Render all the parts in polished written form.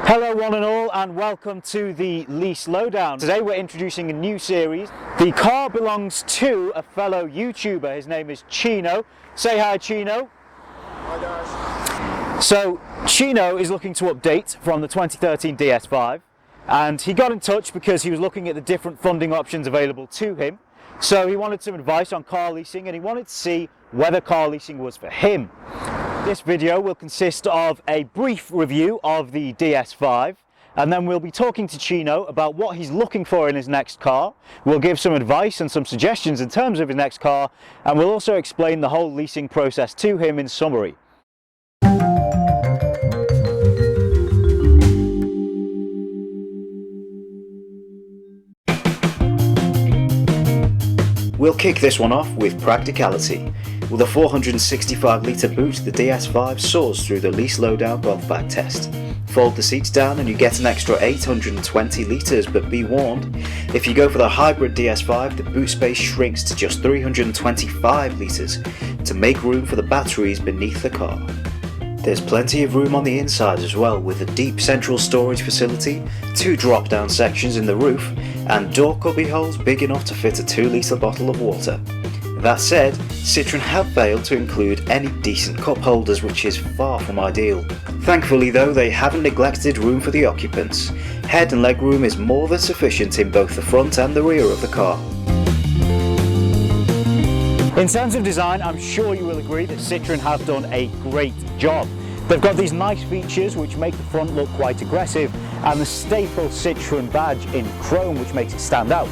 Hello one and all, and welcome to the Lease Lowdown. Today we're introducing a new series. The car belongs to a fellow YouTuber. His name is Chino. Say hi, Chino. Hi guys. So Chino is looking to update from the 2013 DS5, and he got in touch because he was looking at the different funding options available to him. So he wanted some advice on car leasing, and he wanted to see whether car leasing was for him. This video will consist of a brief review of the DS5, and then we'll be talking to Chino about what he's looking for in his next car. We'll give some advice and some suggestions in terms of his next car, and we'll also explain the whole leasing process to him in summary. We'll kick this one off with Practicality. With a 465-litre boot, the DS5 soars through the LeaseLowdown bulk bag test. Fold the seats down and you get an extra 820 litres, but be warned, if you go for the hybrid DS5, the boot space shrinks to just 325 litres to make room for the batteries beneath the car. There's plenty of room on the inside as well, with a deep central storage facility, 2 drop-down sections in the roof, and door cubby holes big enough to fit a 2-litre bottle of water. That said, Citroen have failed to include any decent cup holders, which is far from ideal. Thankfully though, they haven't neglected room for the occupants. Head and legroom is more than sufficient in both the front and the rear of the car. In terms of design, I'm sure you will agree that Citroen have done a great job. They've got these nice features which make the front look quite aggressive, and the staple Citroen badge in chrome which makes it stand out.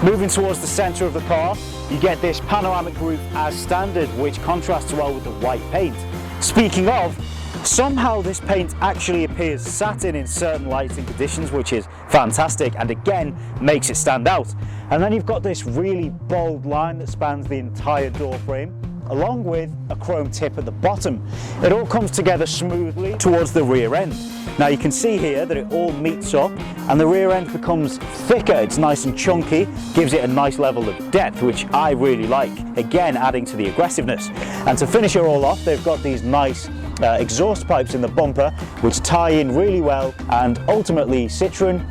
Moving towards the centre of the car, you get this panoramic roof as standard, which contrasts well with the white paint. Speaking of, somehow this paint actually appears satin in certain lighting conditions, which is fantastic and again makes it stand out. And then you've got this really bold line that spans the entire door frame, along with a chrome tip at the bottom. It all comes together smoothly towards the rear end. Now you can see here that it all meets up and the rear end becomes thicker. It's nice and chunky, gives it a nice level of depth, which I really like, again adding to the aggressiveness. And to finish it all off, they've got these nice exhaust pipes in the bumper which tie in really well, and ultimately Citroen,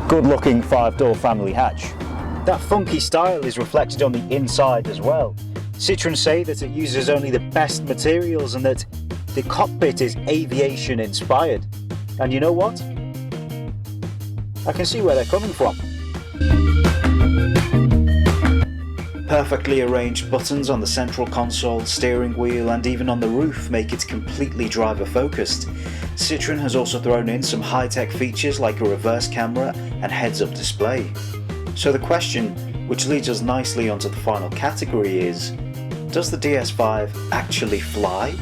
good looking 5-door family hatch. That funky style is reflected on the inside as well. Citroen say that it uses only the best materials and that the cockpit is aviation inspired. And you know what? I can see where they're coming from. Perfectly arranged buttons on the central console, steering wheel and even on the roof make it completely driver focused. Citroen has also thrown in some high-tech features like a reverse camera and heads-up display. So the question, which leads us nicely onto the final category, is, does the DS5 actually fly?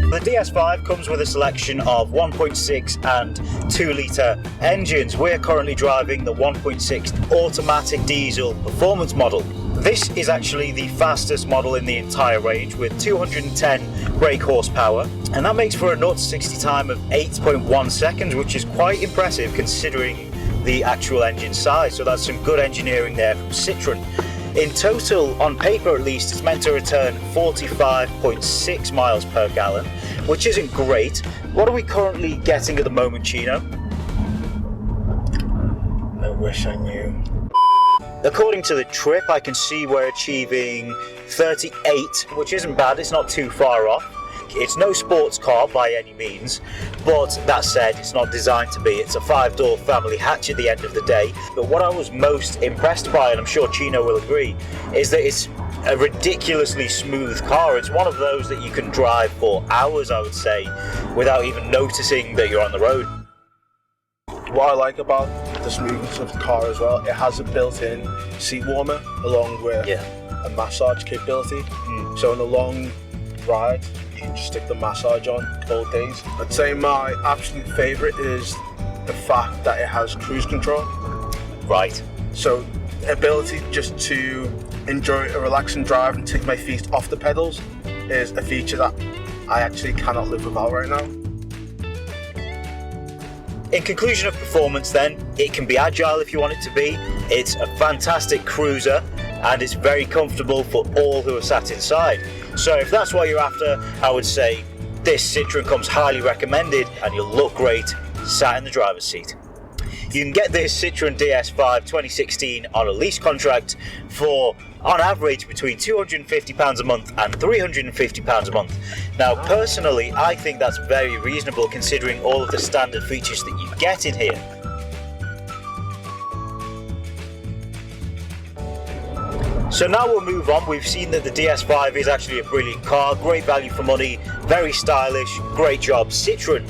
The DS5 comes with a selection of 1.6 and 2-litre engines. We're currently driving the 1.6 automatic diesel performance model. This is actually the fastest model in the entire range, with 210 brake horsepower, and that makes for a 0 to 60 time of 8.1 seconds, which is quite impressive considering the actual engine size. So that's some good engineering there from Citroen. In total, on paper at least, it's meant to return 45.6 miles per gallon, which isn't great. What are we currently getting at the moment, Chino? I wish I knew. According to the trip, I can see we're achieving 38, which isn't bad, it's not too far off. It's no sports car by any means, but that said, it's not designed to be. It's a 5-door family hatch at the end of the day. But what I was most impressed by, and I'm sure Chino will agree, is that it's a ridiculously smooth car. It's one of those that you can drive for hours, I would say, without even noticing that you're on the road. What I like about the smoothness of the car as well, it has a built-in seat warmer along with a massage capability. So in a long ride, you can just stick the massage on cold days. I'd say my absolute favourite is the fact that it has cruise control. Right. So the ability just to enjoy a relaxing drive and take my feet off the pedals is a feature that I actually cannot live without right now. In conclusion of performance then, it can be agile if you want it to be, it's a fantastic cruiser, and it's very comfortable for all who are sat inside. So if that's what you're after, I would say This Citroen comes highly recommended and you'll look great sat in the driver's seat. You can get this Citroen DS5 2016 on a lease contract for, on average, between £250 a month and £350 a month. Now, personally, I think that's very reasonable considering all of the standard features that you get in here. So now we'll move on. We've seen that the DS5 is actually a brilliant car, great value for money, very stylish, great job, Citroen.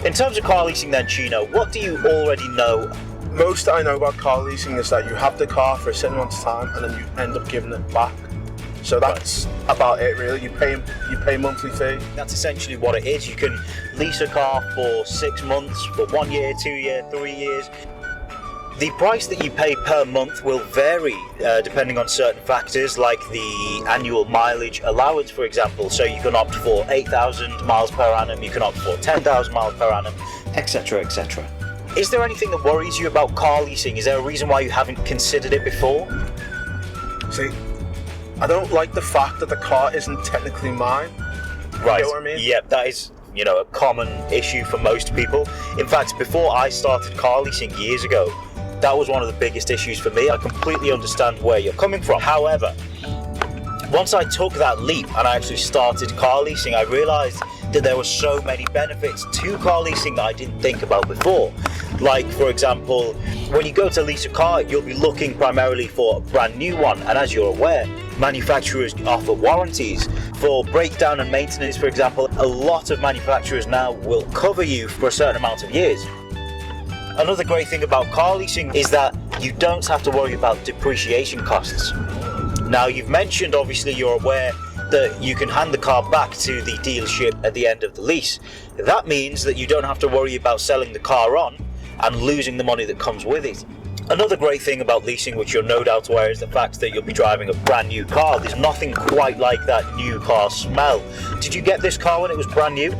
In terms of car leasing then, Chino, what do you already know? Most I know about car leasing is that you have the car for a certain amount of time and then you end up giving it back. So that's about it really. You pay monthly fee. That's essentially what it is. You can lease a car for 6 months, for 1 year, 2 years, 3 years. The price that you pay per month will vary depending on certain factors like the annual mileage allowance, for example. So you can opt for 8,000 miles per annum, you can opt for 10,000 miles per annum, etc, etc. Is there anything that worries you about car leasing? Is there a reason why you haven't considered it before? See, I don't like the fact that the car isn't technically mine. Right. You know what I mean? Yep, that is, a common issue for most people. In fact, before I started car leasing years ago, that was one of the biggest issues for me. I completely understand where you're coming from. However, once I took that leap and I actually started car leasing, I realized that there were so many benefits to car leasing that I didn't think about before. Like, for example, when you go to lease a car, you'll be looking primarily for a brand new one. And as you're aware, manufacturers offer warranties. For breakdown and maintenance, for example, a lot of manufacturers now will cover you for a certain amount of years. Another great thing about car leasing is that you don't have to worry about depreciation costs. Now, you've mentioned, obviously, you're aware that you can hand the car back to the dealership at the end of the lease. That means that you don't have to worry about selling the car on and losing the money that comes with it. Another great thing about leasing, which you're no doubt aware, is the fact that you'll be driving a brand new car. There's nothing quite like that new car smell. Did you get this car when it was brand new?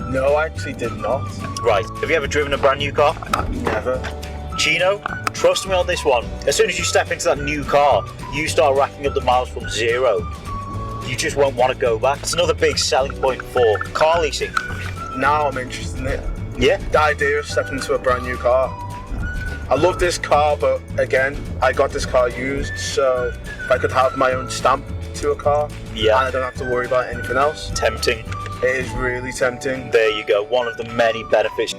No, I actually did not. Right. Have you ever driven a brand new car? Never. Chino, trust me on this one. As soon as you step into that new car, you start racking up the miles from zero. You just won't want to go back. It's another big selling point for car leasing. Now I'm interested in it. Yeah? The idea of stepping into a brand new car. I love this car, but again, I got this car used, so if I could have my own stamp to a car, yeah, and I don't have to worry about anything else. Tempting. It is really tempting. There you go, one of the many benefits.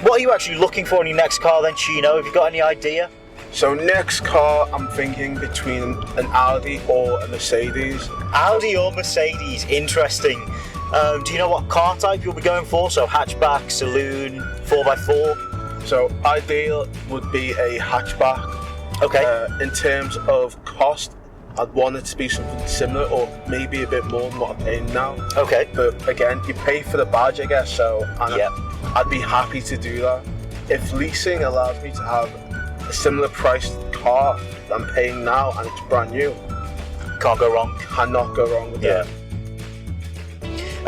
What are you actually looking for in your next car then, Chino? Have you got any idea? So next car, I'm thinking between an Audi or a Mercedes. Audi or Mercedes, interesting. Do you know what car type you'll be going for? So hatchback, saloon, 4x4? So ideal would be a hatchback. Okay. In terms of cost, I'd want it to be something similar or maybe a bit more than what I'm paying now. Okay. But again, you pay for the badge, I guess, so I'd be happy to do that. If leasing allows me to have a similar priced car that I'm paying now and it's brand new, can't go wrong. Cannot go wrong with that.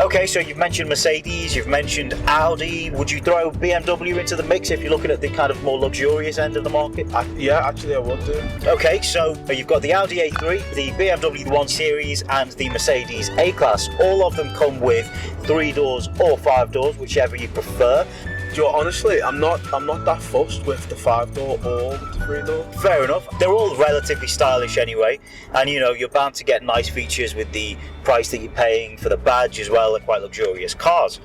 Okay, so you've mentioned Mercedes, you've mentioned Audi. Would you throw BMW into the mix if you're looking at the kind of more luxurious end of the market? Yeah, actually I would do. Okay, so you've got the Audi A3, the BMW 1 Series and the Mercedes A-Class. All of them come with 3 doors or 5 doors, whichever you prefer. Honestly, I'm not that fussed with the 5-door or with the 3-door. Fair enough. They're all relatively stylish anyway, and you're bound to get nice features with the price that you're paying for the badge as well. They're quite luxurious cars.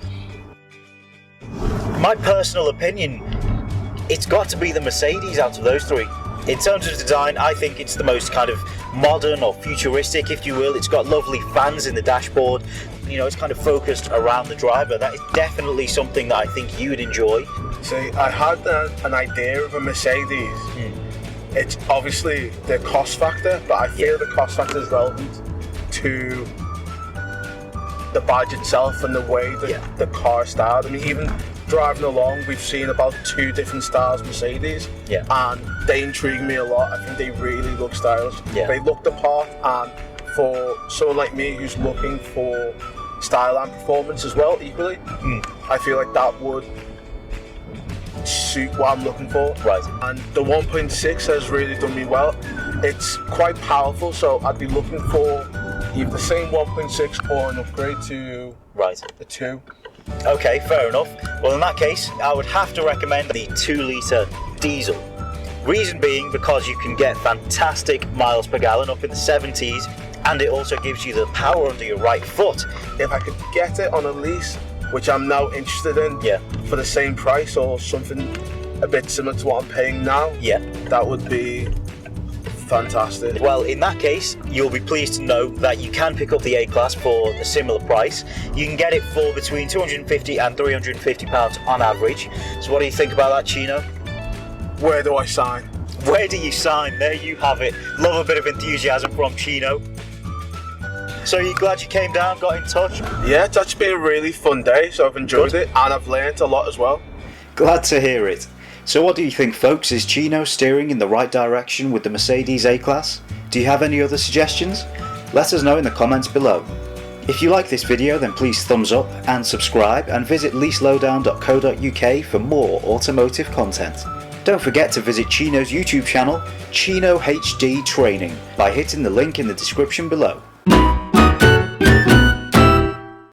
My personal opinion, it's got to be the Mercedes out of those 3. In terms of design, I think it's the most kind of modern or futuristic, if you will. It's got lovely fans in the dashboard. It's kind of focused around the driver. That is definitely something that I think you would enjoy. See, I had an idea of a Mercedes. It's obviously the cost factor, but I feel the cost factor is relevant to the badge itself and the way that the car styled. I mean, even driving along, we've seen about 2 different styles of Mercedes, and they intrigue me a lot. I think they really look stylish. They look the part, and for someone like me who's looking for style and performance as well, equally, I feel like that would suit what I'm looking for. Right. And the 1.6 has really done me well. It's quite powerful, so I'd be looking for either the same 1.6 or an upgrade to the 2. Okay, fair enough. Well, in that case, I would have to recommend the 2-litre diesel. Reason being because you can get fantastic miles per gallon up in the 70s, and it also gives you the power under your right foot. If I could get it on a lease, which I'm now interested in, for the same price or something a bit similar to what I'm paying now, that would be fantastic. Well, in that case, you'll be pleased to know that you can pick up the A-Class for a similar price. You can get it for between £250 and £350 on average. So what do you think about that, Chino? Where do I sign? Where do you sign? There you have it. Love a bit of enthusiasm from Chino. So you glad you came down, got in touch? Yeah, it's actually been a really fun day, so I've enjoyed it and I've learnt a lot as well. Glad to hear it. So what do you think, folks? Is Chino steering in the right direction with the Mercedes A-Class? Do you have any other suggestions? Let us know in the comments below. If you like this video, then please thumbs up and subscribe, and visit LeaseLowdown.co.uk for more automotive content. Don't forget to visit Chino's YouTube channel, Chino HD Training, by hitting the link in the description below.